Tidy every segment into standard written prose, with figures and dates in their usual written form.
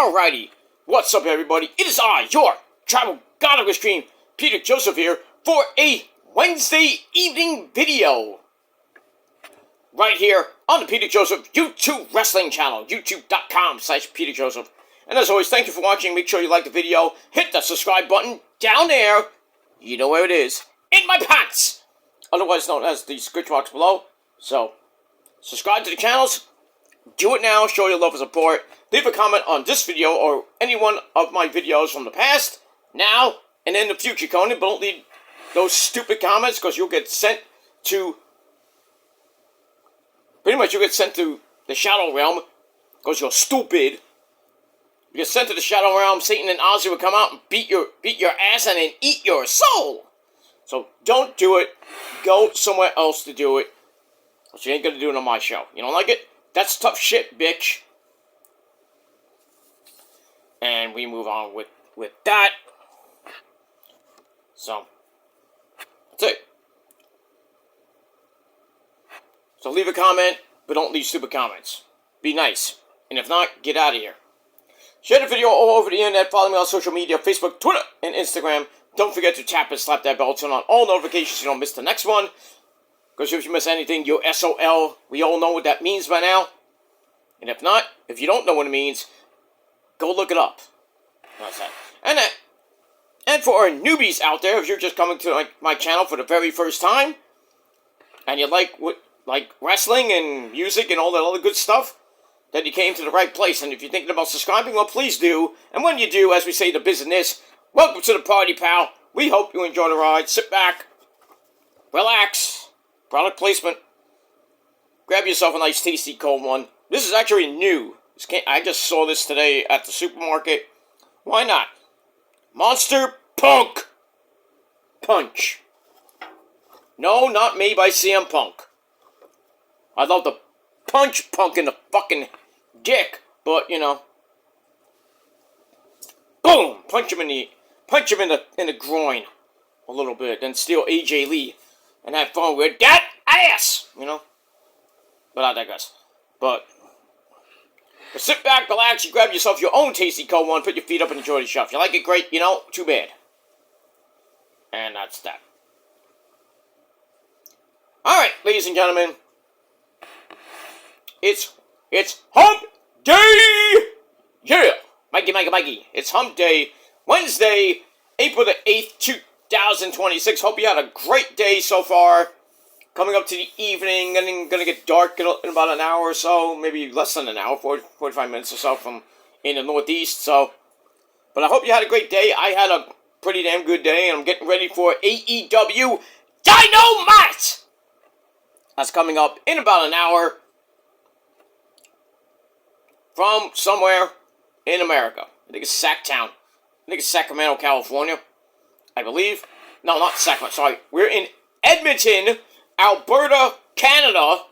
Alrighty, what's up everybody? It is I, your Travel God of Extreme, Peter Joseph here, for a Wednesday evening video. Right here on the Peter Joseph YouTube Wrestling channel, youtube.com/Peter Joseph. And as always, thank you for watching. Make sure you like the video. Hit the subscribe button down there. You know where it is. In my pants! Otherwise known as the scratch box below. So, subscribe to the channels. Do it now. Show your love and support. Leave a comment on this video or any one of my videos from the past, now, and in the future, Conan. But don't leave those stupid comments because you'll get sent to... Pretty much you'll get sent to the Shadow Realm because you're stupid. You get sent to the Shadow Realm. Satan and Ozzy will come out and beat your ass and then eat your soul. So don't do it. Go somewhere else to do it. Because you ain't going to do it on my show. You don't like it? That's tough shit, bitch. And we move on with that. So, that's it. So leave a comment, but don't leave stupid comments. Be nice. And if not, get out of here. Share the video all over the internet. Follow me on social media, Facebook, Twitter, and Instagram. Don't forget to tap and slap that bell. Turn on all notifications so you don't miss the next one. Because if you miss anything, you're SOL. We all know what that means by now. And if not, if you don't know what it means, go look it up. That's that. And for our newbies out there, if you're just coming to my channel for the very first time, and you like wrestling and music and all that other good stuff, then you came to the right place. And if you're thinking about subscribing, well, please do. And when you do, as we say, the business, welcome to the party, pal. We hope you enjoy the ride. Sit back, relax. Product placement. Grab yourself a nice, tasty, cold one. This is actually new. I just saw this today at the supermarket. Why not? Monster Punk Punch. No, not made by CM Punk. I'd love to punch Punk in the fucking dick, but you know, boom, punch him in the groin a little bit, then steal AJ Lee and have fun with that ass, you know. But I digress. But sit back, relax, you grab yourself your own tasty cold one, put your feet up and enjoy the show. If you like it, great. You know, too bad. And that's that. Alright, ladies and gentlemen. It's hump day! Yeah! Mikey. It's hump day. Wednesday, April the 8th, 2026. Hope you had a great day so far. Coming up to the evening, and gonna get dark in about an hour or so, maybe less than an hour, 45 minutes or so from in the Northeast. So, but I hope you had a great day. I had a pretty damn good day, and I'm getting ready for AEW Dynamite. That's coming up in about an hour from somewhere in America. I think it's Sacktown. I think it's Sacramento, California. I believe. No, not Sacramento. Sorry, we're in Edmonton, Alberta, Canada.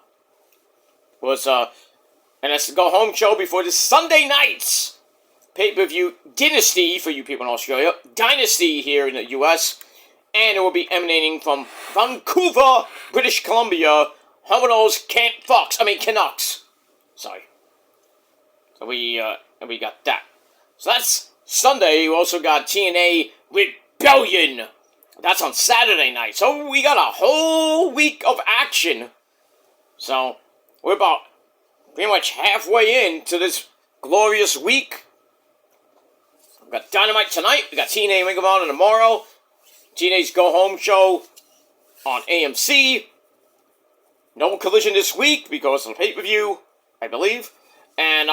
And that's the go home show before the Sunday night's pay-per-view Dynasty for you people in Australia. Dynasty here in the US. And it will be emanating from Vancouver, British Columbia. Home of those Canucks. Sorry. So we got that. So that's Sunday. We also got TNA Rebellion. That's on Saturday night. So we got a whole week of action. So we're about pretty much halfway into this glorious week. We got Dynamite tonight. We got TNA Ring of Honor tomorrow. TNA's Go Home show on AMC. No Collision this week because of the pay-per-view, I believe. And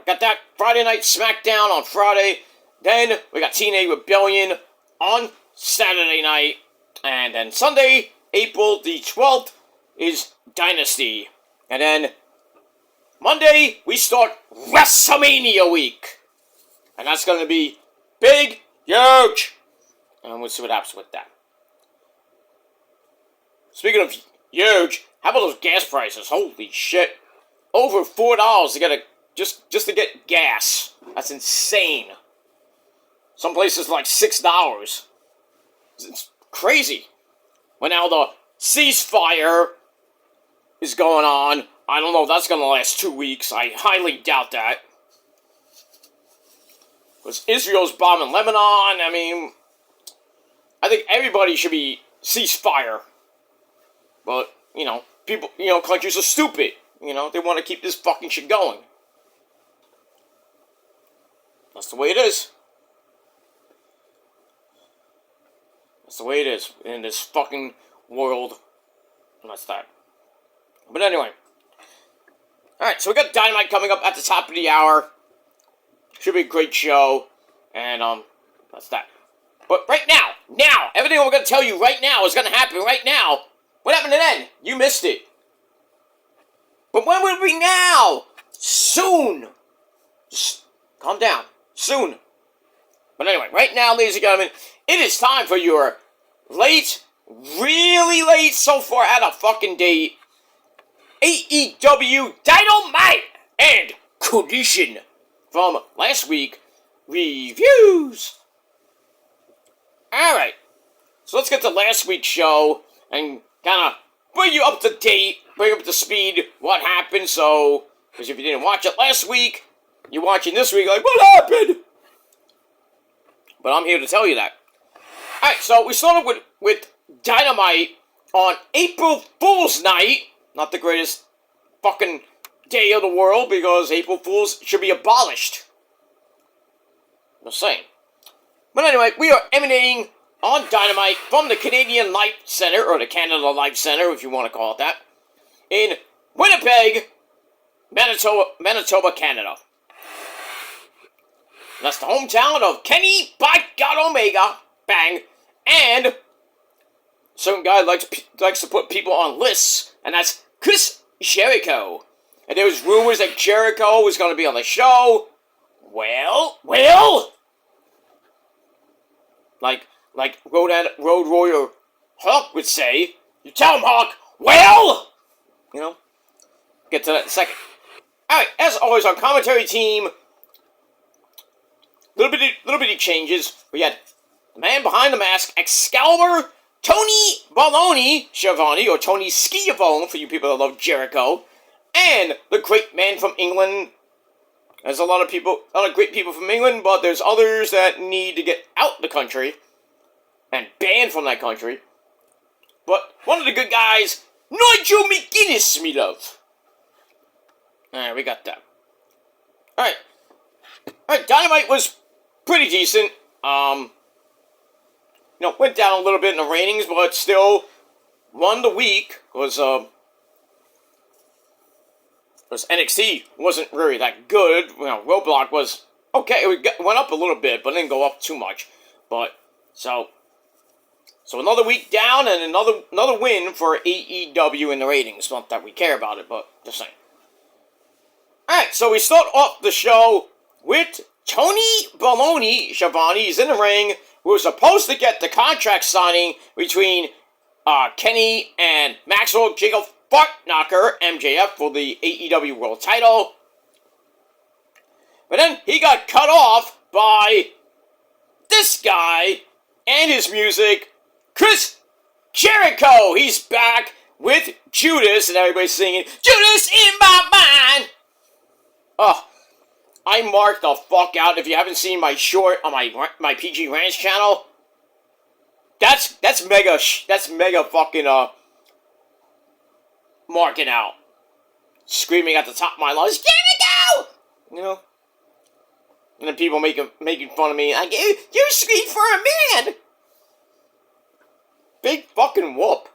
got that Friday night SmackDown on Friday. Then we got TNA Rebellion on Saturday night. And then Sunday, April the 12th, is Dynasty. And then Monday, we start WrestleMania week. And that's going to be big, huge. And we'll see what happens with that. Speaking of huge, how about those gas prices? Holy shit. Over $4 to get just to get gas. That's insane. Some places like $6. It's crazy. When now the ceasefire is going on I don't know if that's going to last 2 weeks. I highly doubt that. Because Israel's bombing Lebanon. I mean, I think everybody should be ceasefire. But, you know, people, you know, countries are stupid. You know, they want to keep this fucking shit going. That's the way it is. That's the way it is in this fucking world. And that's that. But anyway. Alright, so we got Dynamite coming up at the top of the hour. Should be a great show. And, that's that. But right now, everything we're going to tell you right now is going to happen right now. What happened then? You missed it. But when will it be now? Soon. Just calm down. Soon. But anyway, right now, ladies and gentlemen, it is time for your late, really late, so far out of fucking date, AEW Dynamite and Collision from last week reviews. Alright, so let's get to last week's show and kind of bring you up to date, bring you up to speed, what happened, so, because if you didn't watch it last week, you're watching this week like, what happened? But I'm here to tell you that. Alright, so we started with Dynamite on April Fool's Night. Not the greatest fucking day of the world, because April Fools should be abolished. Just saying. But anyway, we are emanating on Dynamite from the Canadian Life Center, or the Canada Life Center, if you want to call it that, in Winnipeg, Manitoba, Canada. That's the hometown of Kenny by God Omega, bang, and some guy likes to put people on lists, and that's Chris Jericho. And there was rumors that Jericho was going to be on the show. Well, like Road Warrior Hawk would say, you tell him, Hawk, well, you know, get to that in a second. Alright, as always, our commentary team, little bitty changes. We had the man behind the mask, Excalibur, Tony Baloney Schiavone, or Tony Schiavone for you people that love Jericho, and the great man from England. There's a lot of great people from England, but there's others that need to get out the country and banned from that country. But one of the good guys, Nigel McGuinness, me love. Alright, we got that. Alright, Dynamite was pretty decent. You know, went down a little bit in the ratings, but still won the week. Because NXT wasn't really that good. You know, Roadblock was okay. It went up a little bit, but didn't go up too much. But so another week down and another win for AEW in the ratings. Not that we care about it, but just saying. All right, so we start off the show with Tony Baloney Schiavone. He's in the ring. We were supposed to get the contract signing between Kenny and Maxwell Jacob Fartknocker, MJF, for the AEW World Title. But then he got cut off by this guy and his music, Chris Jericho. He's back with Judas, and everybody's singing, Judas in my mind. Oh, I marked the fuck out. If you haven't seen my short on my PG Ranch channel, that's mega fucking marking out, screaming at the top of my lungs, Jericho! You know, and then people making fun of me. Like, you screamed for a man. Big fucking whoop.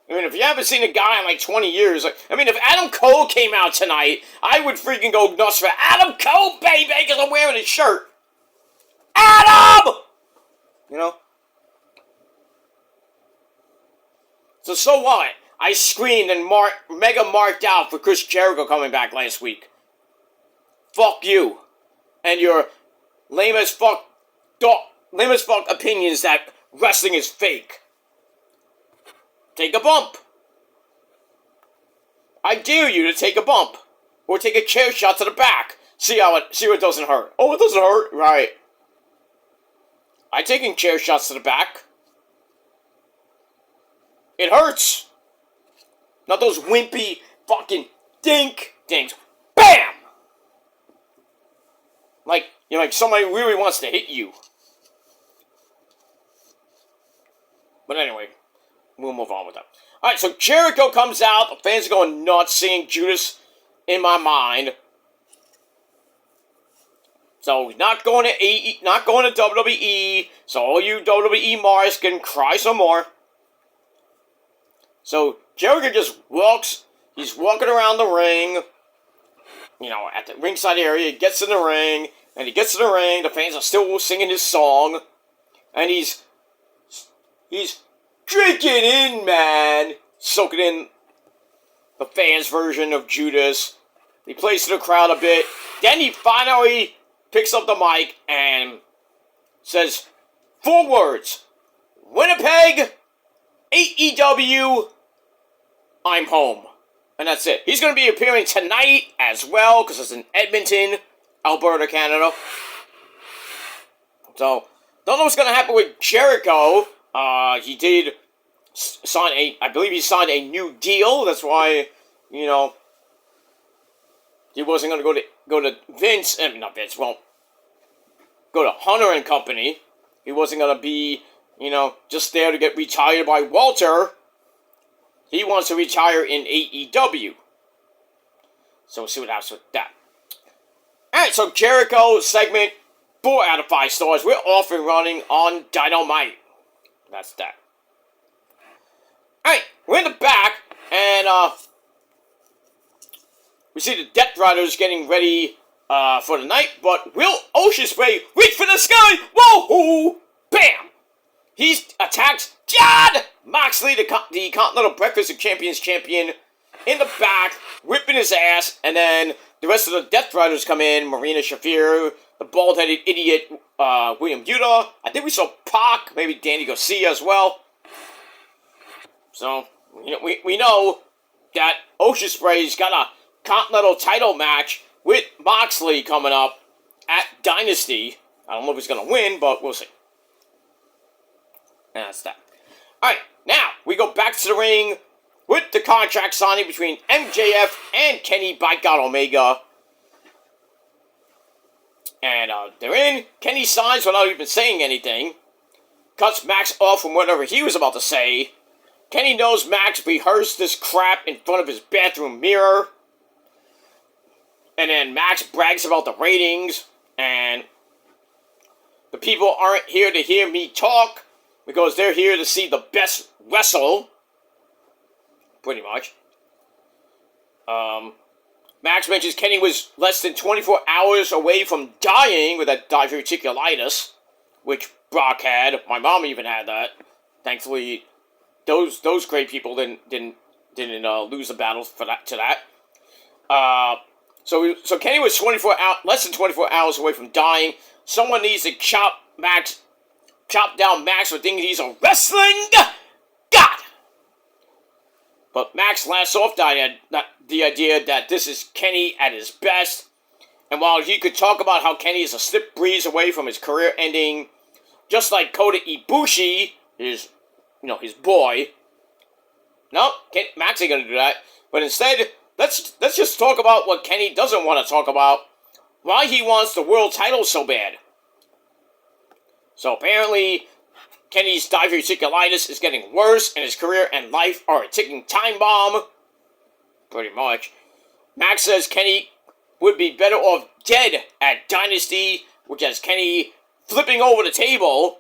I mean, if you haven't seen a guy in like 20 years, like, I mean, if Adam Cole came out tonight, I would freaking go nuts for Adam Cole, baby, because I'm wearing his shirt. Adam! You know? So what? I screamed and mega marked out for Chris Jericho coming back last week. Fuck you. And your lame as fuck opinions that wrestling is fake. Take a bump. I dare you to take a bump. Or take a chair shot to the back. See what doesn't hurt. Oh, it doesn't hurt? Right. I taking chair shots to the back. It hurts. Not those wimpy fucking dinks. BAM! Like, like somebody really wants to hit you. But anyway, we'll move on with that. Alright, so Jericho comes out. The fans are going nuts singing Judas in My Mind. So not going to not going to WWE. So all you WWE marks can cry some more. So Jericho just walks. He's walking around the ring. At the ringside area. He gets in the ring. And he gets in the ring. The fans are still singing his song. And he's drinking in, man. Soaking in the fans' version of Judas. He plays to the crowd a bit. Then he finally picks up the mic and says 4 words. Winnipeg, AEW, I'm home. And that's it. He's going to be appearing tonight as well, because it's in Edmonton, Alberta, Canada. So, don't know what's going to happen with Jericho. He did sign I believe he signed a new deal. That's why, he wasn't going to go to Vince, not Vince, well, go to Hunter and Company. He wasn't going to be, just there to get retired by Walter. He wants to retire in AEW. So we'll see what happens with that. Alright, so Jericho segment, 4 out of 5 stars. We're off and running on Dynamite. That's that. Alright, we're in the back, and we see the Death Riders getting ready for the night, but Will Ospreay reach for the sky! Whoa! Bam! He attacks Jon Moxley, the Continental Breakfast of Champions champion, in the back, whipping his ass, and then the rest of the Death Riders come in. Marina Shafir, the bald-headed idiot William Yuta. I think we saw Pac, maybe Danny Garcia as well. So, we know that Ospreay's got a Continental title match with Moxley coming up at Dynasty. I don't know if he's going to win, but we'll see. And that's that. Alright, now we go back to the ring with the contract signing between MJF and Kenny by God Omega. And they're in. Kenny signs without even saying anything. Cuts Max off from whatever he was about to say. Kenny knows Max rehearsed this crap in front of his bathroom mirror. And then Max brags about the ratings. And the people aren't here to hear me talk, because they're here to see the best wrestle. Pretty much. Max mentions Kenny was less than 24 hours away from dying with that diverticulitis, which Brock had. My mom even had that. Thankfully, those great people didn't lose the battle for that to that. So Kenny was less than 24 hours away from dying. Someone needs to chop down Max for thinking he's a wrestling god. But Max laughs off the idea that this is Kenny at his best. And while he could talk about how Kenny is a slip breeze away from his career ending, just like Kota Ibushi, his boy. No, Max ain't gonna do that. But instead, let's just talk about what Kenny doesn't want to talk about. Why he wants the world title so bad. So apparently, Kenny's diverticulitis is getting worse, and his career and life are a ticking time bomb. Pretty much. Max says Kenny would be better off dead at Dynasty, which has Kenny flipping over the table.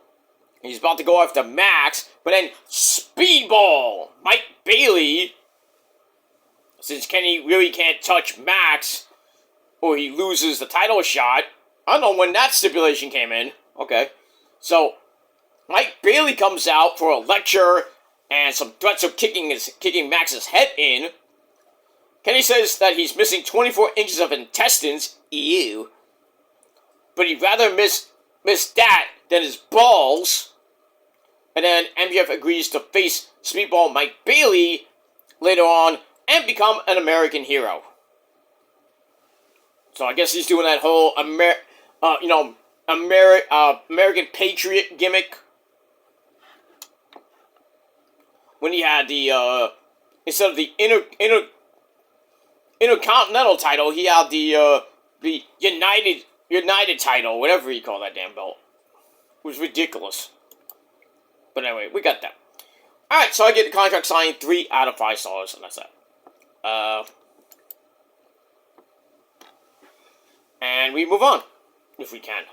He's about to go after Max, but then Speedball Mike Bailey. Since Kenny really can't touch Max, or he loses the title shot. I don't know when that stipulation came in. Okay. So, Mike Bailey comes out for a lecture and some threats of kicking Max's head in. Kenny says that he's missing 24 inches of intestines. Ew. But he'd rather miss that than his balls. And then MJF agrees to face Speedball Mike Bailey later on and become an American hero. So I guess he's doing that whole American Patriot gimmick. When he had the instead of the Intercontinental title. He had the United title, whatever you call that damn belt. It was ridiculous. But anyway, we got that. Alright, so I get the contract signed, 3 out of 5 stars, and that's that. And we move on, if we can,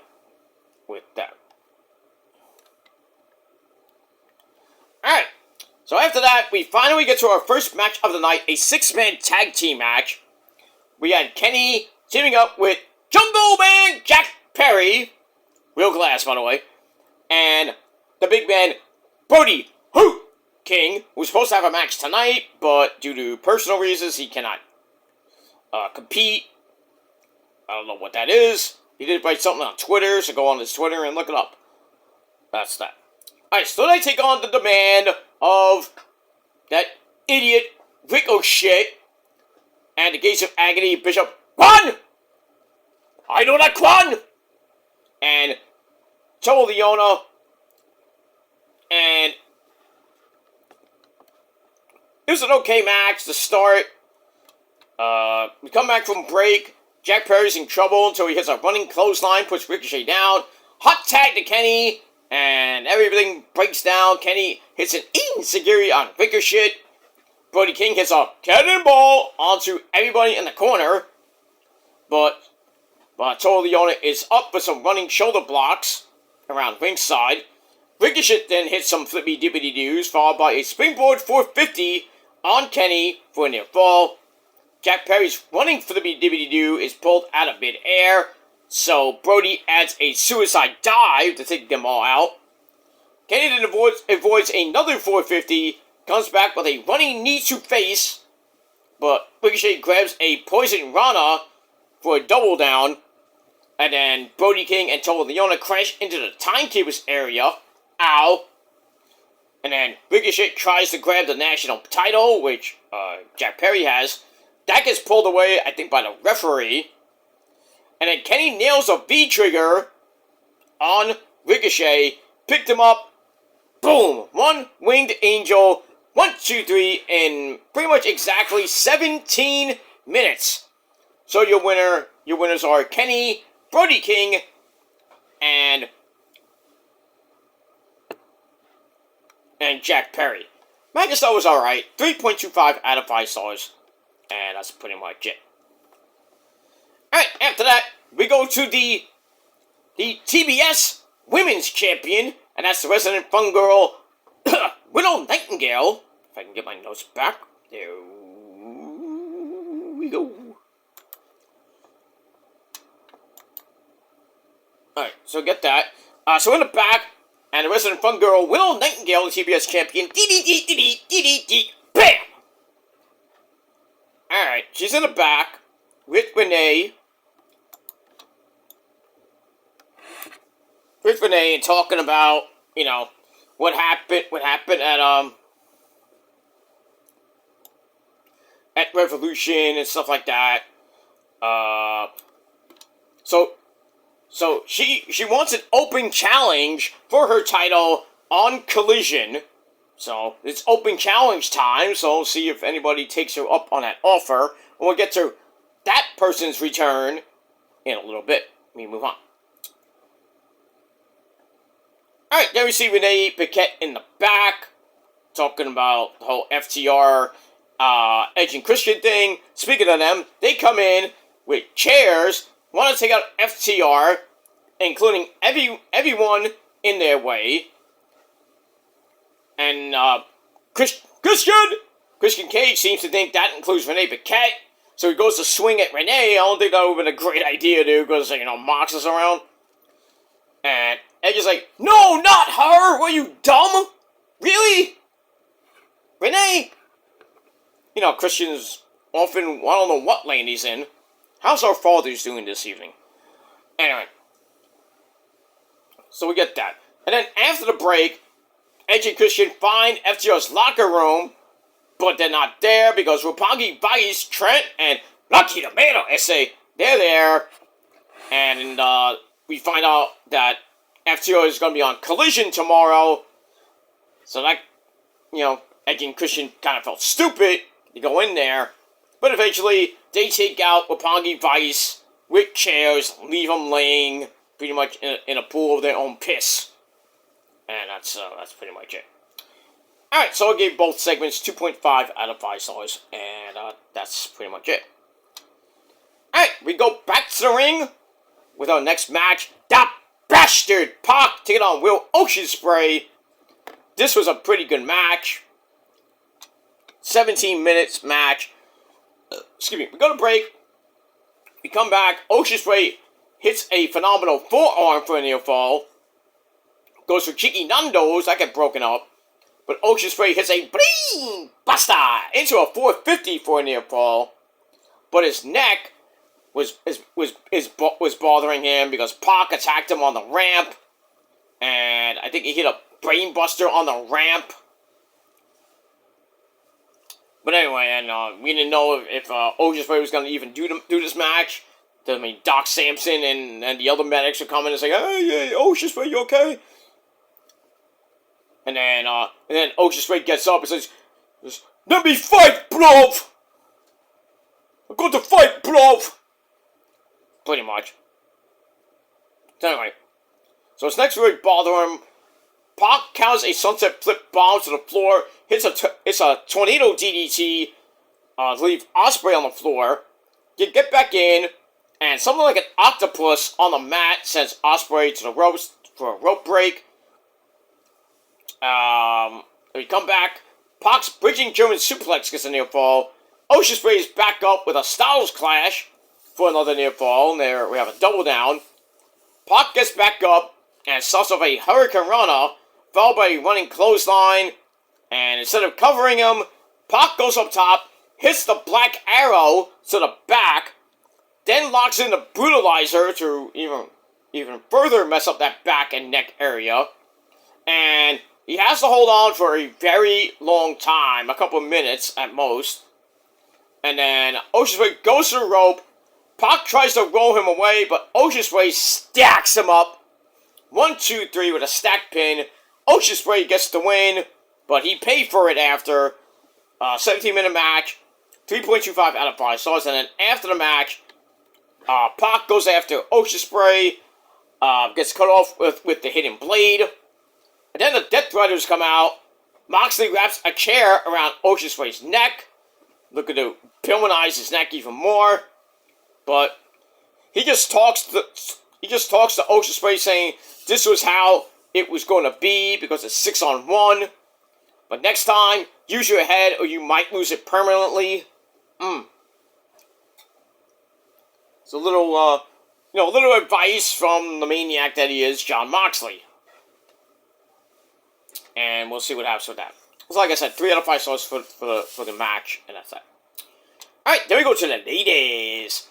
with that. Alright, so after that, we finally get to our first match of the night, a 6-man tag team match. We had Kenny teaming up with Jungle Man Jack Perry, real glass, by the way, and the big man, Brody Hoot King, who's supposed to have a match tonight, but due to personal reasons, he cannot compete. I don't know what that is. He did write something on Twitter, so go on his Twitter and look it up. That's that. Alright, so they take on the demand of that idiot Ricochet and the Gates of Agony Bishop Quan! I know that Quan! And Toa Leona. And it was an okay match to start. We come back from break. Jack Perry's in trouble until he hits a running clothesline, puts Ricochet down. Hot tag to Kenny, and everything breaks down. Kenny hits an enziguri on Ricochet. Brody King hits a cannonball onto everybody in the corner. But Toa Leona is up with some running shoulder blocks around ringside. Ricochet then hits some flippy dippity doos, followed by a springboard 450 on Kenny for a near fall. Jack Perry's running flippy dippity doo is pulled out of mid-air, so Brody adds a suicide dive to take them all out. Kenny then avoids another 450, comes back with a running knee to face, but Ricochet grabs a poison Rana for a double down, and then Brody King and Toa Leona crash into the timekeeper's area. Ow. And then Ricochet tries to grab the national title, which Jack Perry has. That gets pulled away, I think, by the referee. And then Kenny nails a V-trigger on Ricochet, picked him up, boom, one winged angel, 1, 2, 3, in pretty much exactly 17 minutes. So your winners are Kenny, Brody King, and Jack Perry. Match itself was alright, 3.25 out of 5 stars. And that's pretty much it. Alright, after that, we go to the TBS Women's Champion, and that's the resident fun girl, Widow Nightingale. If I can get my notes back. There we go. Alright, so get that. So in the back, and the resident fun girl, Widow Nightingale, the TBS Champion. Bam! Alright, she's in the back with Renee. And talking about, you know, what happened at Revolution and stuff like that. So she wants an open challenge for her title on Collision. So, it's open challenge time, so we'll see if anybody takes her up on that offer. And we'll get to that person's return in a little bit. Let me move on. Alright, then we see Renee Paquette in the back, talking about the whole FTR, Edge and Christian thing. Speaking of them, they come in with chairs, want to take out FTR, including everyone in their way. And, Christian Cage seems to think that includes Renee Paquette, so he goes to swing at Renee. I don't think that would have been a great idea, dude, because, you know, Mox is around. And Edge is like, no, not her! Were you dumb? Really? Renee? You know, Christian's often, I don't know what lane he's in. How's our fathers doing this evening? Anyway. So we get that. And then after the break, Edge and Christian find FTR's locker room, but they're not there because Roppongi Vice, Trent, and Lucky Tomato SA, they're there. And we find out that FTR is going to be on Collision tomorrow. So that, you know, Edge and Christian kind of felt stupid to go in there. But eventually, they take out Roppongi Vice with chairs, leave them laying pretty much in a pool of their own piss. And that's pretty much it. Alright, so I gave both segments 2.5 out of 5 stars, and that's pretty much it. Alright, we go back to the ring with our next match. That bastard Pac taking on Will Oceanspray. This was a pretty good match. 17 minutes match. Excuse me, we go to break. We come back. Oceanspray hits a phenomenal forearm for a near fall. Goes for Cheeky Nando's. That get broken up. But Oceanspray hits a bling buster into a 450 for a near fall. But his neck was bothering him because Pac attacked him on the ramp. And I think he hit a brain buster on the ramp. But anyway, and we didn't know if Oceanspray was going to even do this match. I mean, Doc Samson and the other medics are coming and saying, "Hey, Oceanspray, you okay?" And then Oceanspray gets up and says, "Let me fight, bruv! I'm going to fight, bruv!" Pretty much. So anyway, so his next really bother him. Pac counters a sunset flip bomb to the floor, hits a tornado DDT, to leave Ospreay on the floor. Get back in, and something like an octopus on the mat sends Ospreay to the ropes for a rope break. We come back. Pac's bridging German suplex gets a near fall. Oceanspray is back up with a Styles Clash for another near fall. And there we have a double down. Pac gets back up and starts off a Hurricane Rana, followed by a running clothesline. And instead of covering him, Pac goes up top, hits the Black Arrow to the back, then locks in the Brutalizer to even further mess up that back and neck area. And he has to hold on for a very long time, a couple of minutes at most. And then Oceanspray goes to the rope. Pac tries to roll him away, but Oceanspray stacks him up. 1, 2, 3 with a stack pin. Oceanspray gets the win, but he paid for it after. 17-minute match. 3.25 out of 5 stars. And then after the match, Pac goes after Oceanspray. Gets cut off with the hidden blade. And then the Death Riders come out. Moxley wraps a chair around Oceanspray's neck, looking to villainize his neck even more. But he just talks to Oceanspray, saying this was how it was going to be because it's 6-on-1. But next time, use your head or you might lose it permanently. It's a little, little advice from the maniac that he is, Jon Moxley. And we'll see what happens with that. So like I said, 3 out of 5 stars for the match, and that's that. Alright, then we go to the ladies.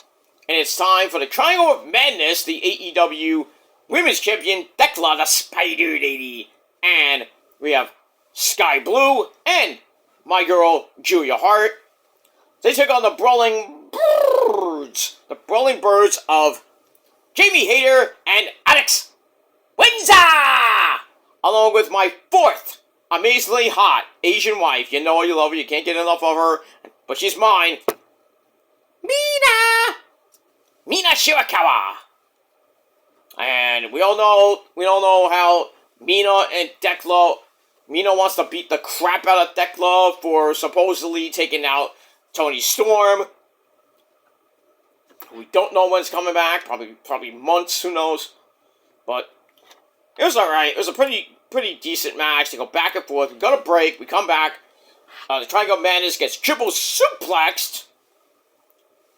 And it's time for the Triangle of Madness, the AEW Women's Champion, Thekla the Spider Lady. And we have Sky Blue and my girl, Julia Hart. They take on the Brawling Birds. The Brawling Birds of Jamie Hayter and Alex Windsor! Along with my 4th amazingly hot Asian wife. You know you love her, you can't get enough of her, but she's mine. Mina Shirakawa. And we all know how Mina and Thekla. Mina wants to beat the crap out of Thekla for supposedly taking out Toni Storm. We don't know when it's coming back. Probably months. Who knows? But it was alright. It was a pretty decent match. They go back and forth. We go to break. We come back. The Triangle of Madness gets triple suplexed,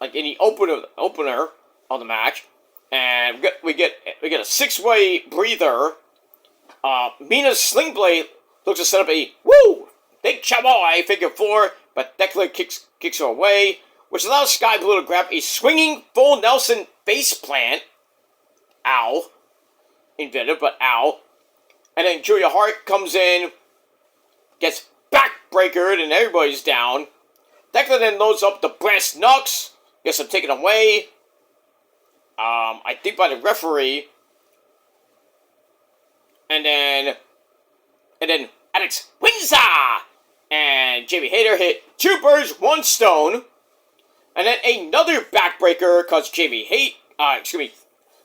like in the opener of the match, and we get a 6-way breather. Mina's Sling Blade looks to set up a big chamoy figure 4, but Thekla kicks her away, which allows Sky Blue to grab a swinging full Nelson face plant. Ow. Invented, but ow. And then Julia Hart comes in, gets backbreakered, and everybody's down. Thekla then loads up the brass knucks, gets them taken away. I think by the referee. And then Alex Windsor and Jamie Hayter hit 2 birds, 1 stone. And then another backbreaker cuts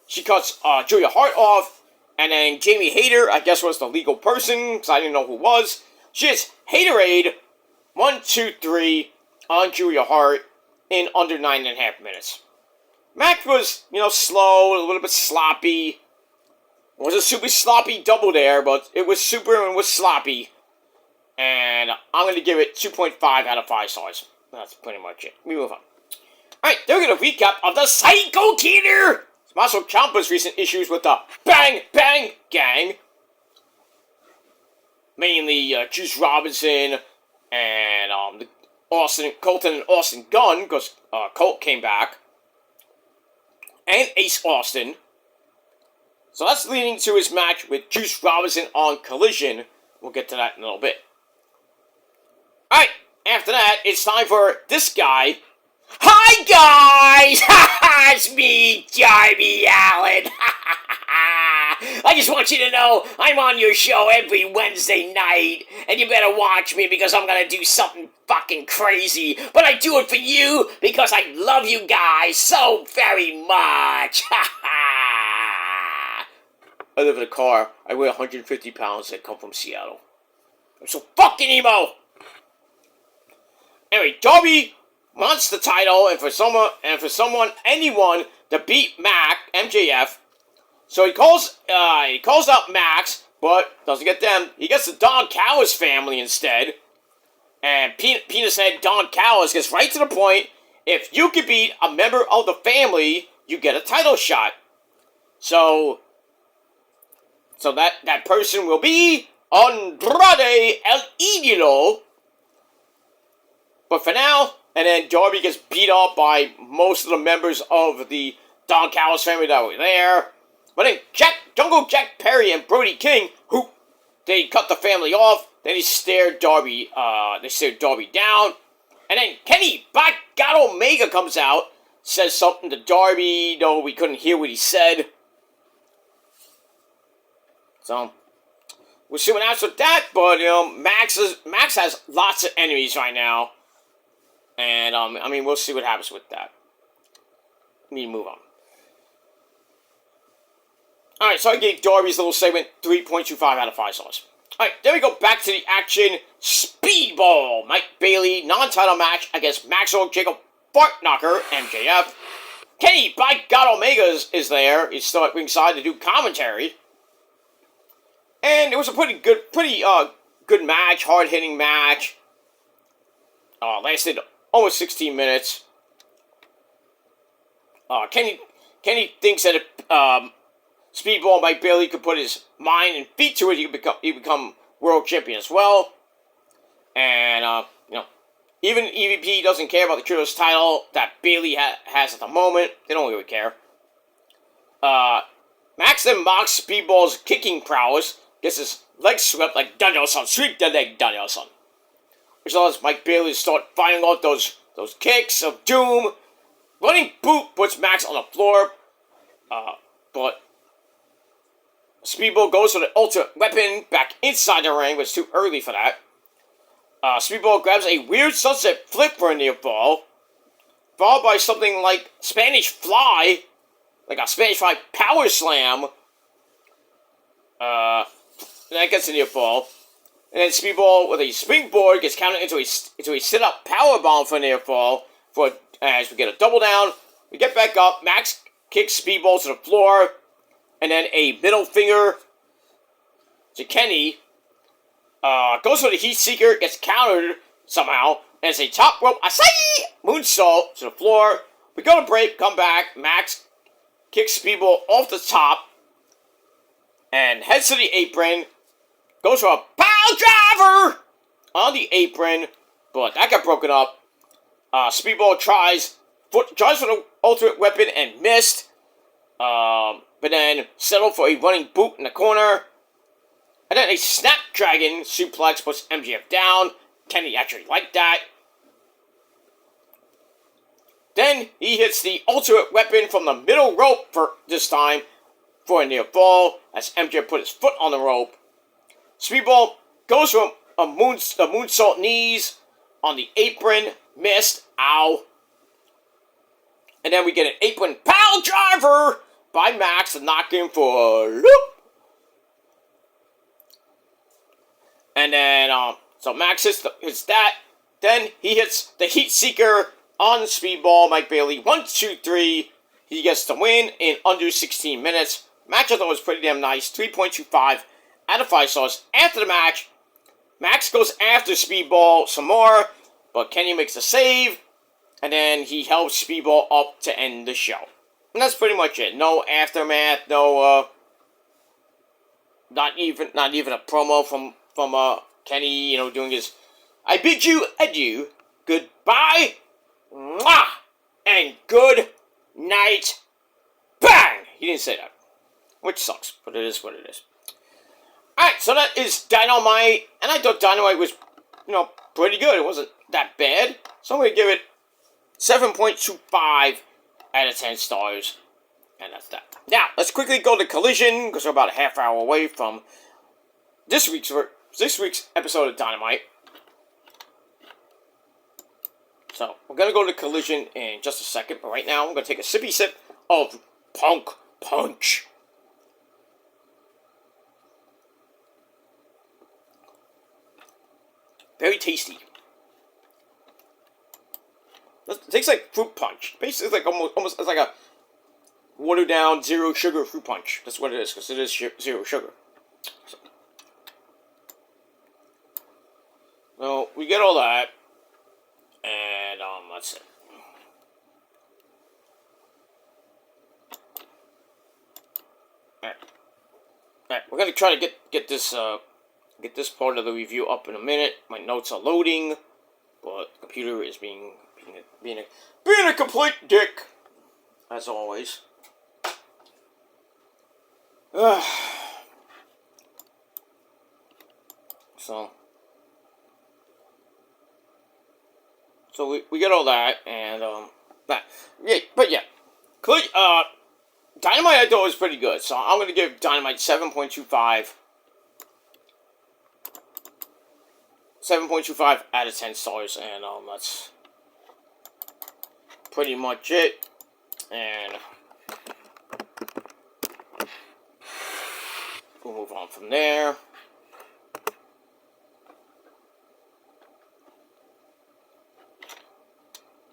she cuts Julia Hart off. And then Jamie Hayter, I guess was the legal person, because I didn't know who it was. She hits Haterade 1, 2, 3 on Julia Hart in under 9.5 minutes. Mac was, slow, a little bit sloppy. It was a super sloppy double there, but it was super and was sloppy. And I'm going to give it 2.5 out of 5 stars. That's pretty much it. We move on. Alright, they're going to recap of the Psycho Theater! Tommaso Ciampa's recent issues with the Bang Bang Gang. Mainly Juice Robinson and Colton and Austin Gunn, because Colt came back. And Ace Austin. So that's leading to his match with Juice Robinson on Collision. We'll get to that in a little bit. Alright, after that, it's time for this guy. Hi guys! It's me, Darby Allin. I just want you to know I'm on your show every Wednesday night, and you better watch me because I'm gonna do something fucking crazy. But I do it for you because I love you guys so very much. I live in a car. I weigh 150 pounds. I come from Seattle. I'm so fucking emo. Anyway, Darby wants the title, and for anyone to beat MJF. So he calls out Max, but doesn't get them. He gets the Don Callis family instead. And Penis Head Don Callis gets right to the point. If you can beat a member of the family, you get a title shot. So that person will be Andrade El Idolo. But for now, and then Darby gets beat up by most of the members of the Don Callis family that were there. But then Jungle Jack Perry and Brody King, they cut the family off. Then they stared Darby down. And then Kenny Black God Omega comes out, says something to Darby, though we couldn't hear what he said. So we'll see what happens with that. But Max has lots of enemies right now. And, we'll see what happens with that. Let me move on. Alright, so I gave Darby's little segment 3.25 out of 5 stars. Alright, then we go back to the action. Speedball. Mike Bailey, non-title match against Maxwell Jacob Fartknocker, MJF. Kenny by God Omega is there. He's still at ringside to do commentary. And it was a pretty good match, hard-hitting match. Lasted almost 16 minutes. Kenny thinks that if Speedball Mike Bailey could put his mind and feet to it, he could become world champion as well. And even EVP doesn't care about the Trios title that Bailey has at the moment. They don't really care. Max then mocks Speedball's kicking prowess, gets his leg swept like Danielson, sweep the leg Danielson. Which allows Mike Bailey to start firing out those kicks of doom. Running boot puts Max on the floor. But Speedball goes for the ultimate weapon back inside the ring, but it's too early for that. Speedball grabs a weird sunset flip for a near fall, followed by something like Spanish Fly, like a Spanish Fly power slam. That gets a near fall. And then Speedball with a springboard gets counted into a sit-up powerbomb for a near fall. As we get a double down, we get back up. Max kicks Speedball to the floor, and then a middle finger to Kenny. Goes for the Heat Seeker, gets countered somehow, and it's a top rope Asai moonsault to the floor. We go to break, come back. Max kicks Speedball off the top and heads to the apron. Goes for a pile driver on the apron, but that got broken up. Speedball tries for the ultimate weapon and missed. But then settled for a running boot in the corner. And then a Snapdragon suplex puts MJF down. Kenny actually liked that. Then he hits the ultimate weapon from the middle rope for this time for a near fall as MJF put his foot on the rope. Speedball goes for a moonsault knees on the apron. Missed. Ow. And then we get an apron pile driver by Max to knock him for a loop. And then, so Max hits that. Then he hits the Heat Seeker on Speedball, Mike Bailey. 1, 2, 3. He gets the win in under 16 minutes. Match I thought was pretty damn nice. 3.25 out of 5 stars. After the match, Max goes after Speedball some more, but Kenny makes a save, and then he helps Speedball up to end the show. And that's pretty much it. No aftermath, no, not even a promo from Kenny, doing his, I bid you adieu, goodbye, mwah, and good night, bang! He didn't say that, which sucks, but it is what it is. Alright, so that is Dynamite, and I thought Dynamite was, pretty good. It wasn't that bad, so I'm going to give it 7.25 out of 10 stars, and that's that. Now, let's quickly go to Collision, because we're about a half hour away from this week's episode of Dynamite. So, we're going to go to Collision in just a second, but right now I'm going to take a sippy sip of Punk Punch. Very tasty. It tastes like fruit punch. Basically, it's like almost it's like a watered down zero sugar fruit punch. That's what it is, because it is zero sugar. So we get all that, and that's it. All right, we're gonna try to get this part of the review up in a minute. My notes are loading, but the computer is being a complete dick, as always. So we get all that, and but yeah, Dynamite I thought was pretty good, so I'm gonna give Dynamite 7.25. 7.25 out of 10 stars, and that's pretty much it. And we'll move on from there.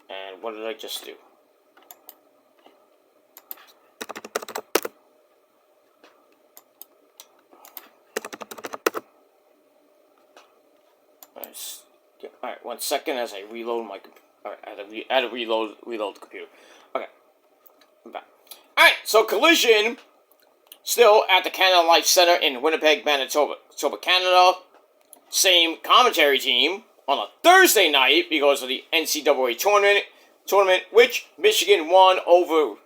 And what did I just do? Alright, 1 second as I reload my computer. Alright, I had to reload the computer. Okay, I'm back. Alright, so Collision, still at the Canada Life Center in Winnipeg, Manitoba, Canada. Same commentary team on a Thursday night because of the NCAA tournament, which Michigan won over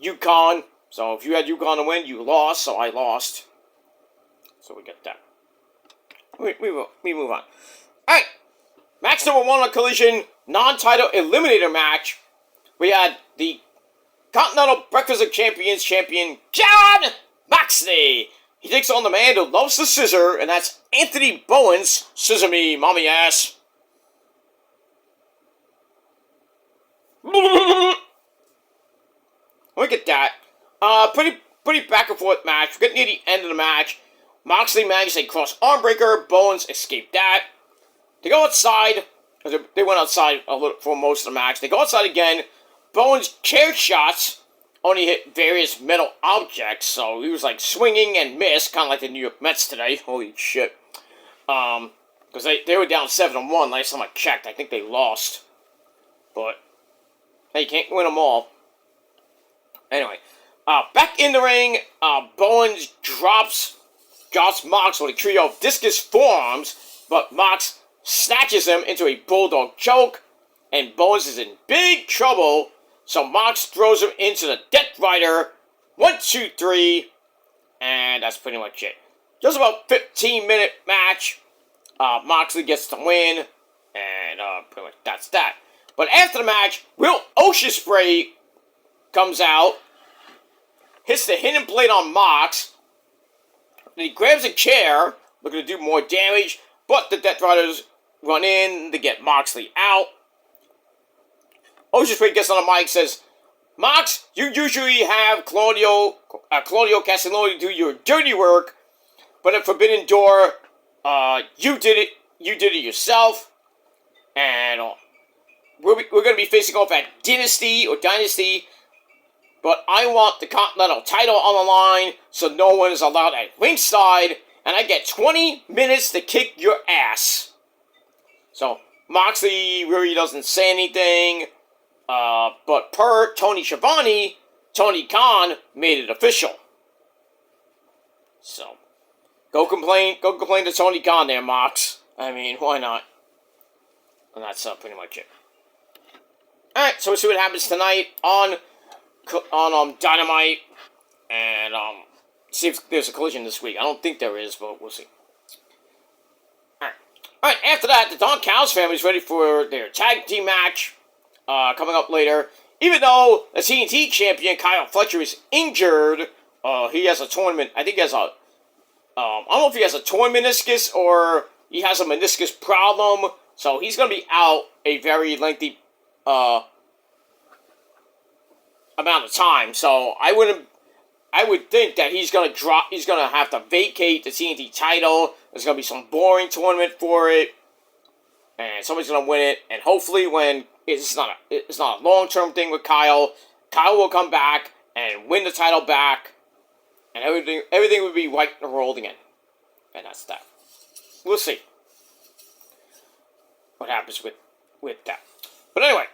UConn. So if you had UConn to win, you lost, so I lost. So we get that. We move on. Alright, match number 1 on Collision, non-title eliminator match. We had the Continental Breakfast of Champions champion, John Moxley. He takes on the man who loves the scissor, and that's Anthony Bowens. Scissor me, mommy ass. Look at that. Pretty back and forth match. We're getting near the end of the match. Moxley managed a cross arm breaker. Bowens escaped that. They go outside. They went outside a little for most of the match. They go outside again. Bowens' chair shots only hit various metal objects, so he was like swinging and missed, kind of like the New York Mets today. Holy shit. Because they were down 7-1 last time I checked. I think they lost. But they can't win them all. Anyway, back in the ring, Bowens drops Mox with a trio of discus forearms, but Mox snatches him into a bulldog choke, and Bowens is in big trouble, so Mox throws him into the Death Rider. 1, 2, 3, and that's pretty much it. Just about 15-minute match. Moxley gets the win, and pretty much that's that. But after the match, Will Ospreay comes out, hits the hidden blade on Mox, then he grabs a chair, looking to do more damage, but the Death Riders run in to get Moxley out. Ocean Spray gets on the mic and says, Mox, you usually have Claudio Castagnoli do your dirty work, but at Forbidden Door, you did it yourself, and we're going to be facing off at Dynasty, but I want the Continental title on the line, so no one is allowed at ringside, and I get 20 minutes to kick your ass. So, Moxley really doesn't say anything, but per Tony Schiavone, Tony Khan made it official. So, go complain to Tony Khan there, Mox. I mean, why not? And that's pretty much it. Alright, so we'll see what happens tonight on Dynamite, and see if there's a collision this week. I don't think there is, but we'll see. Alright, after that, the Don Callis family is ready for their tag team match coming up later. Even though the TNT champion, Kyle Fletcher, is injured, he has a tournament. I think he has a, I don't know if he has a torn meniscus or he has a meniscus problem. So he's going to be out a very lengthy amount of time. So I would think that he's going to have to vacate the TNT title. There's going to be some boring tournament for it, and somebody's going to win it. And hopefully, when it's not a long-term thing with Kyle will come back and win the title back, and everything will be white and rolled again. And that's that. We'll see what happens with that. But anyway,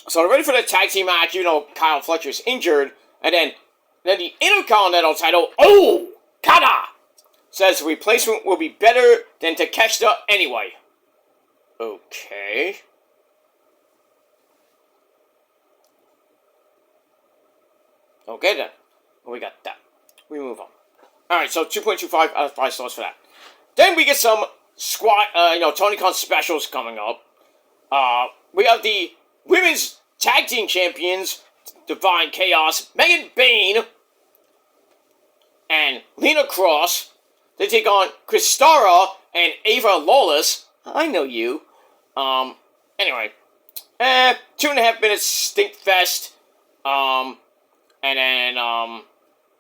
so they're ready for the tag team match. You know, Kyle Fletcher is injured, and then the Intercontinental title, Okada, says the replacement will be better than Takeshita anyway. Okay. Okay then. We got that. We move on. Alright, so 2.25 out of 5 stars for that. Then we get some Tony Khan specials coming up. We have the Women's Tag Team Champions, Divine Chaos, Megan Bayne, and Lena Cross. They take on Kristara and Ava Lawless. I know you. Anyway. 2.5 minutes stink fest. And then,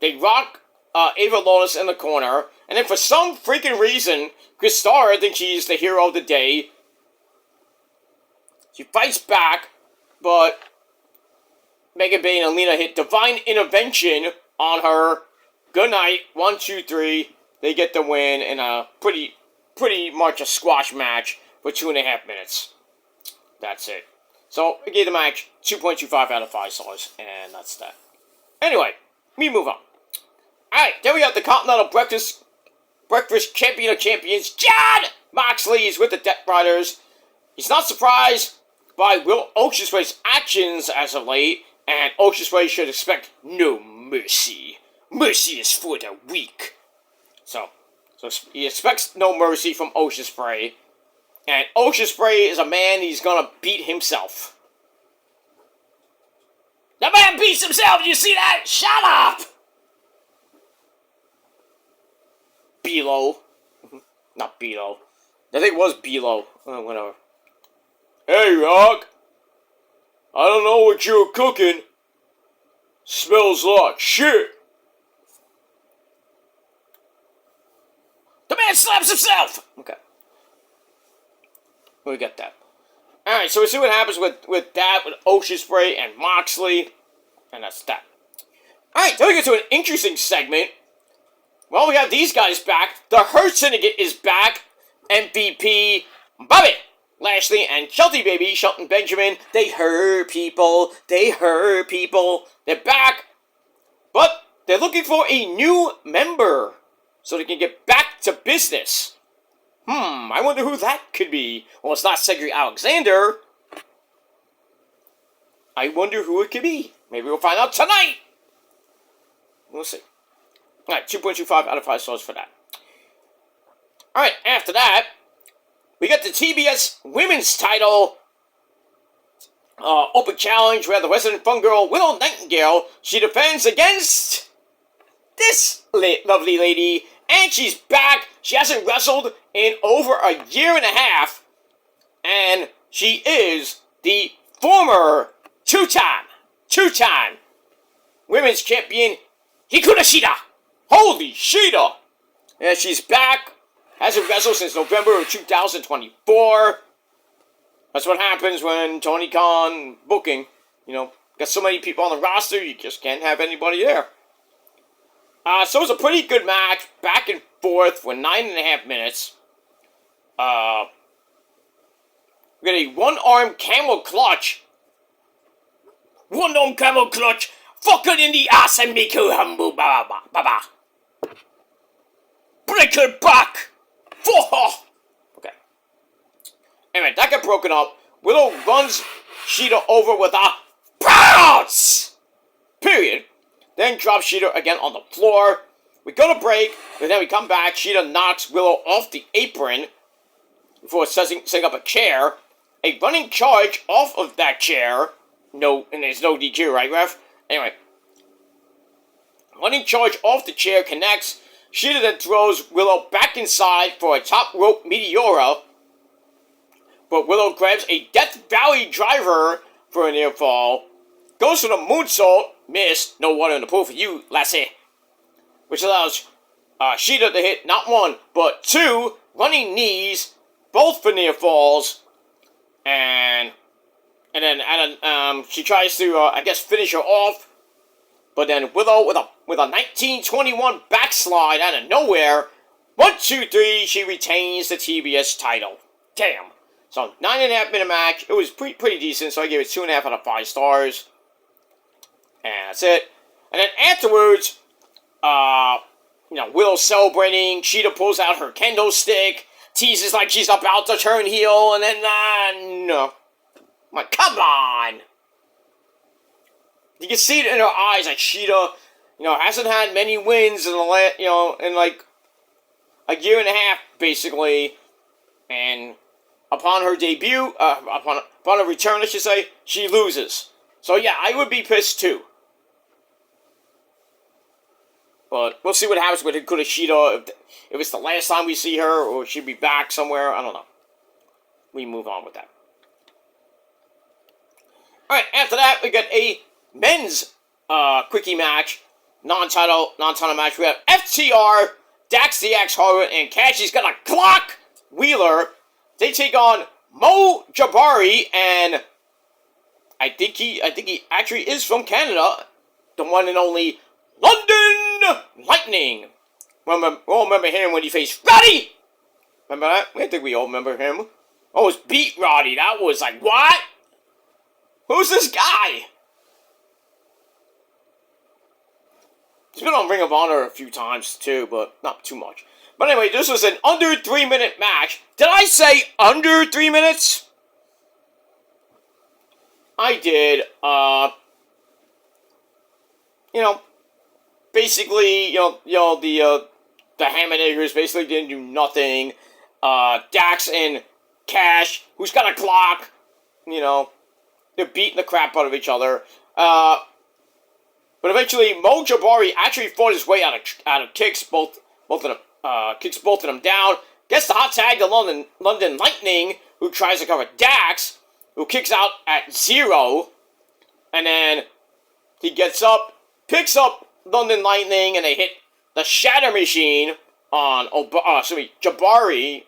they rock, Ava Lawless in the corner. And then for some freaking reason, Kristara thinks she's the hero of the day. She fights back, but Megan Bayne and Lena hit Divine Intervention on her. Good night. 1, 2, 3. They get the win in a pretty much a squash match for 2.5 minutes. That's it. So, I gave the match 2.25 out of 5 stars, and that's that. Anyway, we move on. Alright, then we have the Continental Breakfast Champion of Champions, Jon Moxley, is with the Death Riders. He's not surprised by Will Ospreay's actions as of late, and Ospreay should expect no mercy. Mercy is for the weak. So he expects no mercy from Ospreay, and Ospreay is a man he's gonna beat himself. The man beats himself, you see that? Shut up! Belo. Not Belo. I think it was Belo. Whatever. Hey, Rock. I don't know what you're cooking. Smells like shit. The man slaps himself! Okay. We got that. Alright, so we'll see what happens with that, with Ospreay and Moxley. And that's that. Alright, then we get to an interesting segment. Well, we have these guys back. The Hurt Syndicate is back. MVP, Bobby Lashley, and Shelton Baby, Shelton Benjamin. They hurt people. They're back. But they're looking for a new member so they can get back to business. I wonder who that could be. Well, it's not Cedric Alexander. I wonder who it could be. Maybe we'll find out tonight. We'll see. Alright, 2.25 out of 5 stars for that. Alright, after that, we got the TBS Women's title Open Challenge. We have the Resident Fun Girl, Willow Nightingale. She defends against this lovely lady, and she's back. She hasn't wrestled in over a year and a half, and she is the former two-time women's champion Hikaru Shida. Holy Shida! Yeah, she's back. Hasn't wrestled since November of 2024. That's what happens when Tony Khan booking. Got so many people on the roster, you just can't have anybody there. So it was a pretty good match, back and forth for 9.5 minutes. We got a one-arm camel clutch. One-arm camel clutch. Fuck it in the ass and make her humble. Ba-ba. Break her back. Okay. Anyway, that got broken up. Willow runs Shida over with a bounce. Period. Then drops Shida again on the floor. We go to break, but then we come back. Shida knocks Willow off the apron before setting up a chair. A running charge off of that chair. No, and there's no DQ, right, ref? Anyway. Running charge off the chair connects. Shida then throws Willow back inside for a top rope Meteora. But Willow grabs a Death Valley driver for a near fall. Goes for the moonsault. Missed. No water in the pool for you, lassie. Which allows Shida to hit not one, but two running knees. Both for near falls. And then she tries to, finish her off. But then Willow with a 1921 backslide out of nowhere. 1, 2, 3, she retains the TBS title. Damn. So 9.5 minute match. It was pretty decent, so I gave it 2.5 out of 5 stars. And that's it. And then afterwards, Willow celebrating. Shida pulls out her kendo stick. Teases like she's about to turn heel. And then, no. I'm like, come on. You can see it in her eyes, like Shida, hasn't had many wins in in like a year and a half, basically. And upon her debut, upon her return, I should say, she loses. So yeah, I would be pissed too. But we'll see what happens with Hikaru Shida. If it's the last time we see her, or she'll be back somewhere, I don't know. We move on with that. Alright, after that, we got a men's quickie match, non-title match. We have FTR, Dax the Axe Harwood, and Cashy's got a clock Wheeler. They take on Mo Jabari, and I think he actually is from Canada, the one and only London Lightning. We all remember him when he faced Roddy. Remember that? I think we all remember him. Almost beat Roddy. That was like, what? Who's this guy? He's been on Ring of Honor a few times too, but not too much. But anyway, this was an under 3-minute match. Did I say under 3 minutes? I did. Basically, the Hammerniggers basically didn't do nothing. Dax and Cash, who's got a clock, they're beating the crap out of each other. But eventually, Mo Jabari actually fought his way out of kicks, both of them, kicks both of them down. Gets the hot tag to London Lightning, who tries to cover Dax, who kicks out at 0, and then he gets up, picks up London Lightning, and they hit the Shatter Machine on Jabari,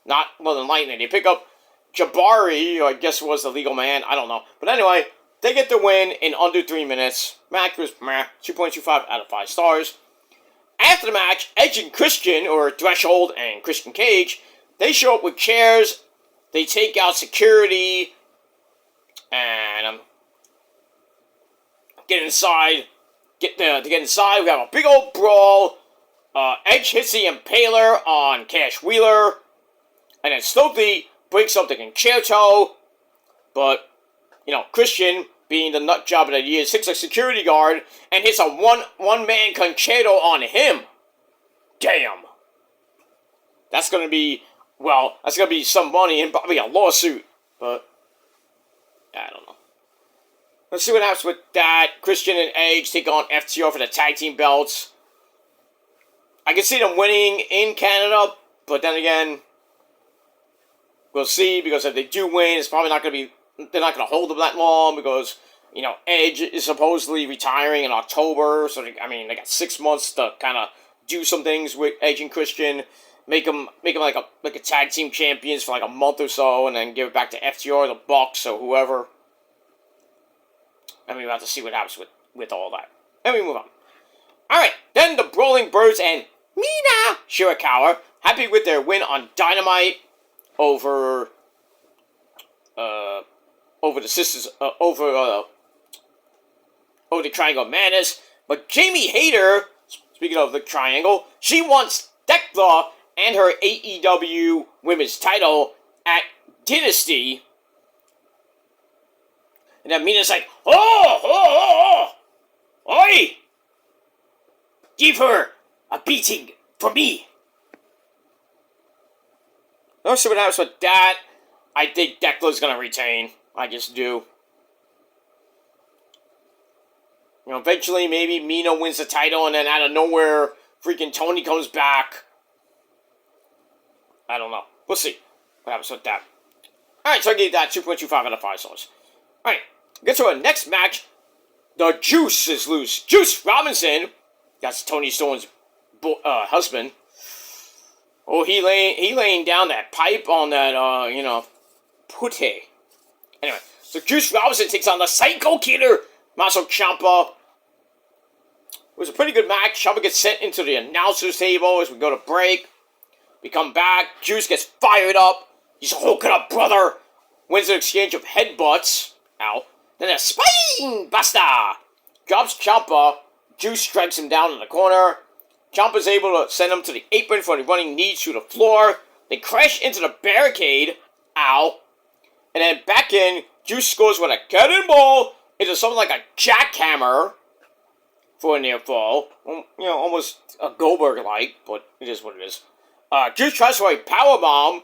not London Lightning. They pick up Jabari, or I guess it was the legal man, I don't know. But anyway, they get the win in under 3 minutes. Match was 2.25 out of 5 stars. After the match, Edge and Christian, or Threshold and Christian Cage, they show up with chairs. They take out security and get inside. To get inside, we have a big old brawl. Edge hits the Impaler on Cash Wheeler, and then Stokely breaks up the concerto. But Christian, being the nut job that he is, hits a security guard and hits a one-man concerto on him. Damn. That's gonna be some money and probably a lawsuit. But I don't know. Let's see what happens with that. Christian and Edge take on FTR for the tag team belts. I can see them winning in Canada, but then again, we'll see, because if they do win, it's probably not going to be, they're not going to hold them that long, because Edge is supposedly retiring in October, so they got 6 months to kind of do some things with Edge and Christian, make them like a tag team champions for like a month or so, and then give it back to FTR, the Bucks, or whoever. And we'll have to see what happens with all that. And we move on. Alright, then the Brawling Birds and Mina Shirakawa, happy with their win on Dynamite over the sisters, over the Triangle Madness. But Jamie Hayter, speaking of the Triangle, she wants Thekla and her AEW Women's title at Dynasty. And then Mina's like, oh, oi! Give her a beating for me. Let's see what happens with that. I think Decla's gonna retain. I just do. Eventually maybe Mina wins the title and then out of nowhere, freaking Tony comes back. I don't know. We'll see what happens with that. Alright, so I gave that 2.25 out of 5 stars. Alright, get to our next match. The Juice is loose. Juice Robinson, that's Tony Storm's husband. Oh, he laying down that pipe on that, putty. Anyway, so Juice Robinson takes on the Psycho Killer, Maso Ciampa. It was a pretty good match. Ciampa gets sent into the announcer's table as we go to break. We come back. Juice gets fired up. He's hooking up, brother. Wins an exchange of headbutts. Ow. Then a spine buster. Drops Ciampa. Juice strikes him down in the corner. Ciampa's able to send him to the apron for the running knees through the floor. They crash into the barricade. Ow. And then back in, Juice scores with a cannonball into something like a jackhammer for a near fall. Almost a Goldberg-like, but it is what it is. Juice tries for a powerbomb.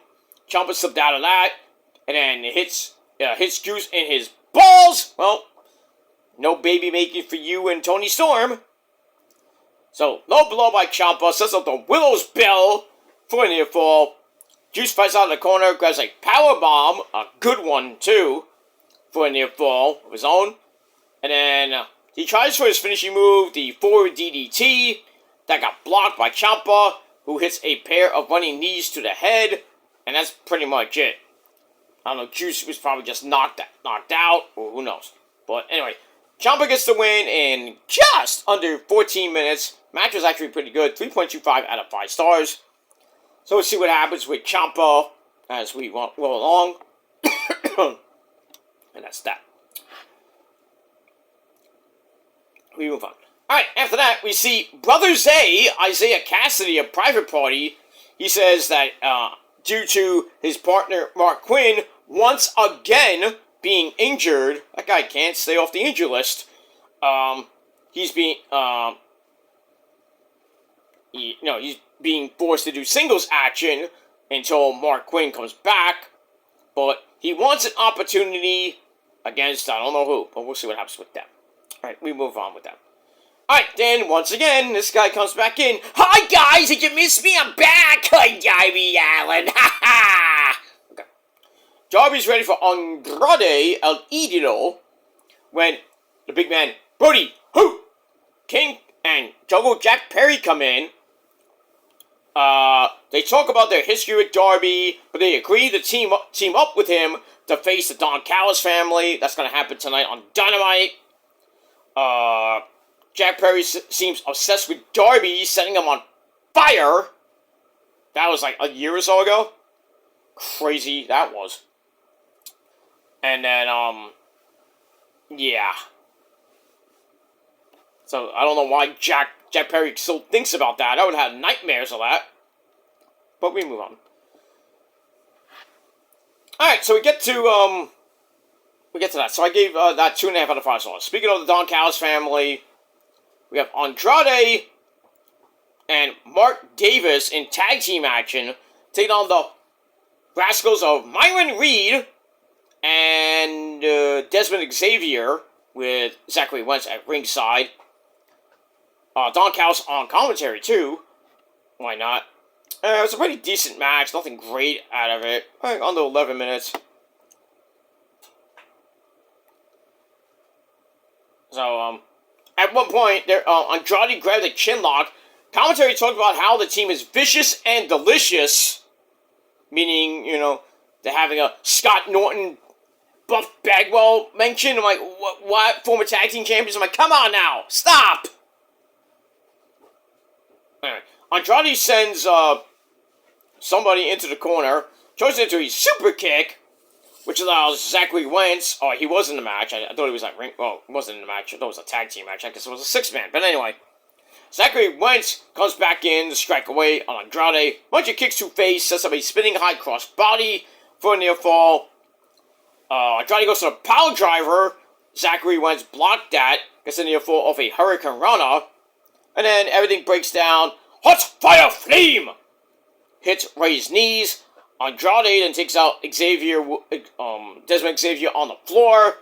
Ciampa slipped out of that. And then hits Juice in his balls. Well, no baby making for you and Tony Storm. So, low blow by Ciampa, sets up the Willow's Bell for a near fall. Juice fights out of the corner, grabs a powerbomb, a good one too, for a near fall of his own. And then he tries for his finishing move, the forward DDT, that got blocked by Ciampa, who hits a pair of running knees to the head, and that's pretty much it. I don't know, Juice was probably just knocked out, or who knows. But anyway, Ciampa gets the win in just under 14 minutes. Match was actually pretty good, 3.25 out of 5 stars. So let's see what happens with Ciampa as we roll along. And that's that. We move on. Alright, after that, we see Brother Zay, Isaiah Cassidy, a private party. He says that due to his partner, Mark Quinn, once again being injured, that guy can't stay off the injured list. He's being forced to do singles action until Mark Quinn comes back. But he wants an opportunity against, I don't know who, but we'll see what happens with that. Alright, we move on with that. Alright, then, once again, this guy comes back in. Hi, guys! Did you miss me? I'm back! Hi, Darby Allin! Ha ha! Okay. Darby's ready for Andrade El Idolo when the big man, Brody, Who, King, and Jungle Jack Perry come in. They talk about their history with Darby, but they agree to team up with him to face the Don Callis family. That's going to happen tonight on Dynamite. Jack Perry seems obsessed with Darby, setting him on fire. That was like a year or so ago. Crazy that was. And then, yeah. So, I don't know why Jack Perry still thinks about that. I would have nightmares of that. But we move on. Alright, so we get to that. So I gave that 2.5 out of 5 stars. Speaking of the Don Callis family, we have Andrade and Mark Davis in tag team action, taking on the Rascals of Myron Reed and Desmond Xavier with Zachary Wentz at ringside. Don Callis on commentary too. Why not? It was a pretty decent match. Nothing great out of it. Under 11 minutes. So, at one point, Andrade grabbed a chin lock. Commentary talked about how the team is vicious and delicious, meaning, they're having a Scott Norton, Buff Bagwell mention. I'm like, what? Former tag team champions? I'm like, come on now, stop! Anyway, Andrade sends somebody into the corner, throws into a super kick, which allows Zachary Wentz. Oh, he was in the match. I thought he was ring. Well, he wasn't in the match. I thought it was a tag team match. I guess it was a 6-man. But anyway, Zachary Wentz comes back in to strike away on Andrade. Bunch of kicks to face, sets up a spinning high cross body for a near fall. Andrade goes to the power driver. Zachary Wentz blocked that. Gets a near fall off a Hurricane Rana. And then everything breaks down. Hot fire flame! Hits Ray's knees. Andrade then takes out Desmond Xavier on the floor.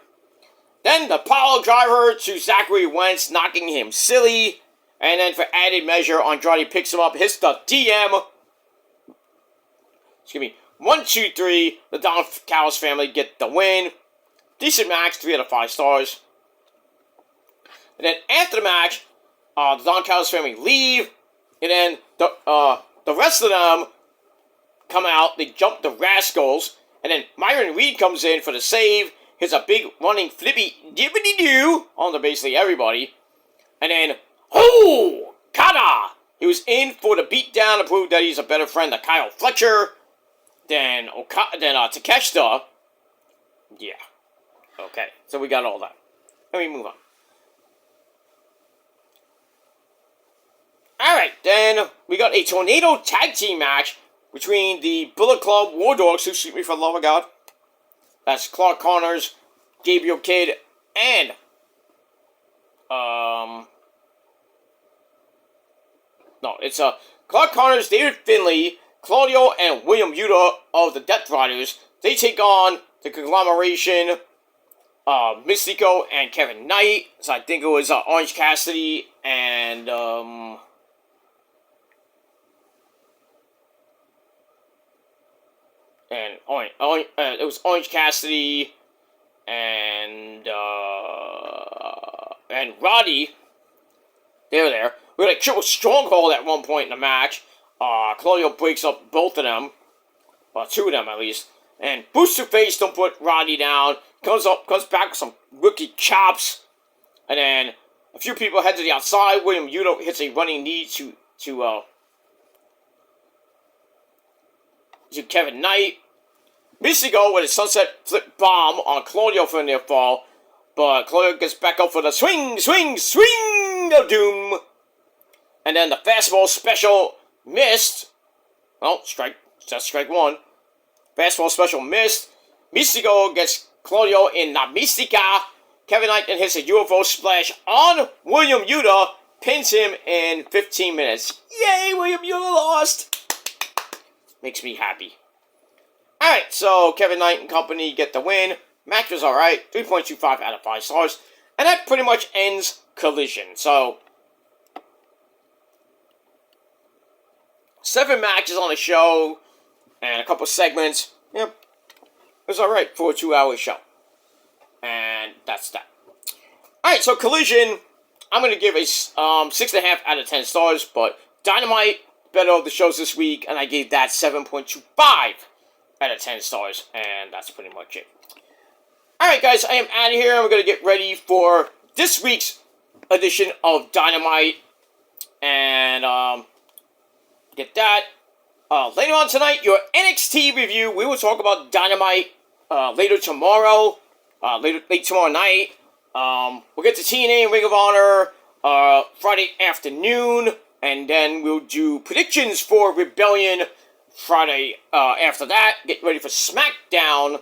Then the power driver to Zachary Wentz, knocking him silly. And then for added measure, Andrade picks him up, hits the DM. Excuse me. 1, 2, 3. The Don Callis family get the win. Decent match, 3 out of 5 stars. And then after the match, the Don Callis family leave. And then the rest of them come out, they jump the Rascals, and then Myron Reed comes in for the save, hits a big running flippy dippity-doo on basically everybody, and then, Kata! He was in for the beatdown to prove that he's a better friend to Kyle Fletcher than Takeshita. Yeah. Okay, so we got all that. Let me move on. Alright, then we got a Tornado Tag Team match between the Bullet Club War Dogs, who shoot me for the love of God. That's Clark Connors, Gabriel Kidd, and it's Clark Connors, David Finlay, Claudio, and William Yuta of the Death Riders. They take on the conglomeration, Mystico and Kevin Knight. So I think it was Orange Cassidy and it was Orange Cassidy and Roddy. They were there. We had a triple stronghold at one point in the match. Claudio breaks up both of them. Well, 2 of them at least. And Booster Face don't put Roddy down. Comes back with some rookie chops. And then a few people head to the outside. William Yuta hits a running knee to Kevin Knight. Mystico with a sunset flip bomb on Claudio for a near fall, but Claudio gets back up for the swing of doom. And then the fastball special missed. Well, that's strike 1. Fastball special missed. Mystico gets Claudio in La Mystica. Kevin Knight then hits a UFO splash on William Yuta, pins him in 15 minutes. Yay, William Yuta lost! Makes me happy. Alright, so Kevin Knight and company get the win. Match was alright, 3.25 out of 5 stars. And that pretty much ends Collision. So, 7 matches on the show, and a couple segments. Yep, it was alright for a 2-hour show. And that's that. Alright, so Collision, I'm going to give a 6.5 out of 10 stars, but Dynamite, better of the shows this week, and I gave that 7.25 out of 10 stars, and that's pretty much it. Alright guys, I am out of here. I'm going to get ready for this week's edition of Dynamite, and get that. Later on tonight, your NXT review. We will talk about Dynamite later tomorrow, late tomorrow night. We'll get to TNA and Ring of Honor Friday afternoon, and then we'll do predictions for Rebellion Friday after that. Get ready for SmackDown.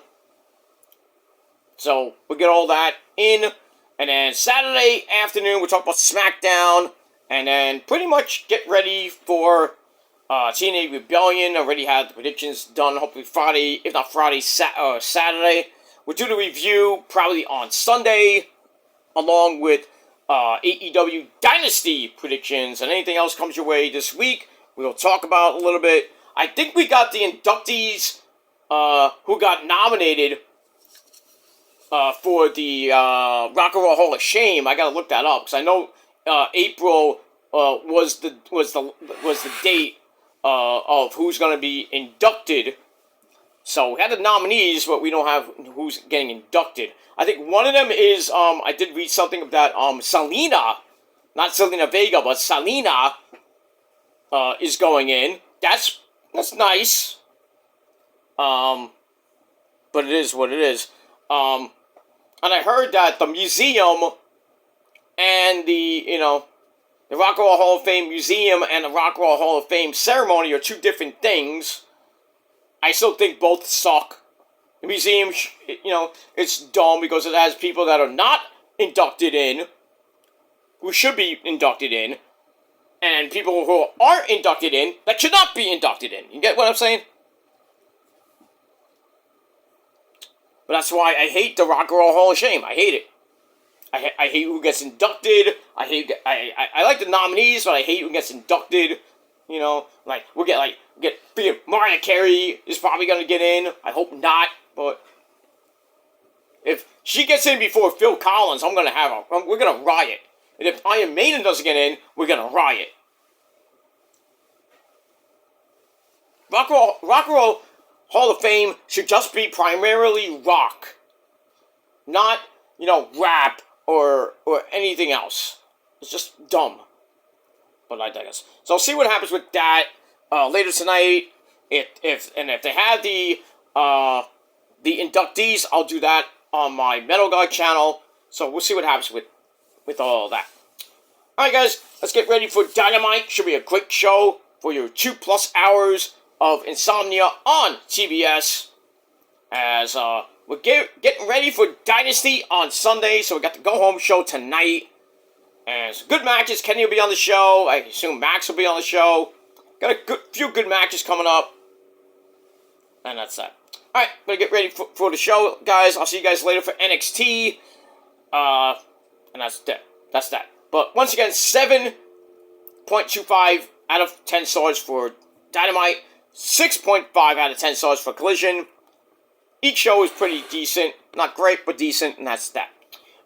So we'll get all that in, and then Saturday afternoon we'll talk about SmackDown, and then pretty much get ready for TNA Rebellion. Already had the predictions done. Hopefully Friday, if not Friday, Saturday. We'll do the review probably on Sunday, along with AEW Dynasty predictions, and anything else comes your way this week, we'll talk about a little bit. I think we got the inductees who got nominated for the Rock and Roll Hall of Shame. I gotta look that up because I know April was the date of who's gonna be inducted. So we had the nominees, but we don't have who's getting inducted. I think one of them is I did read something about Selena, not Selena Vega, but Selena is going in. That's nice. But it is what it is. And I heard that the museum and the Rock and Roll Hall of Fame museum and the Rock and Roll Hall of Fame ceremony are two different things. I still think both suck. The museum, it's dumb because it has people that are not inducted in, who should be inducted in, and people who aren't inducted in that should not be inducted in. You get what I'm saying? But that's why I hate the Rock and Roll Hall of Shame. I hate it. I hate who gets inducted. I like the nominees, but I hate who gets inducted. Like we'll get Mariah Carey is probably gonna get in. I hope not, but if she gets in before Phil Collins, we're gonna riot. And if Iron Maiden doesn't get in, we're gonna riot. Rock and Roll Hall of Fame should just be primarily rock, not rap or anything else. It's just dumb. But I digress. So I'll see what happens with that later tonight. If they have the inductees, I'll do that on my Metal Guy channel. So we'll see what happens with all that. Alright guys, let's get ready for Dynamite. Should be a quick show for your 2+ hours of insomnia on TBS. As we're getting ready for Dynasty on Sunday, so we got the go-home show tonight. And some good matches. Kenny will be on the show. I assume Max will be on the show. Got a few good matches coming up. And that's that. Alright, better get ready for the show, guys. I'll see you guys later for NXT. And that's that. That's that. But once again, 7.25 out of 10 stars for Dynamite. 6.5 out of 10 stars for Collision. Each show is pretty decent. Not great, but decent. And that's that.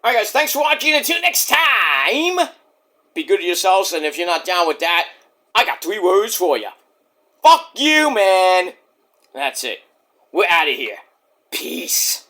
Alright guys, thanks for watching. Until next time, be good to yourselves, and if you're not down with that, I got 3 words for you. Fuck you, man. That's it. We're out of here. Peace.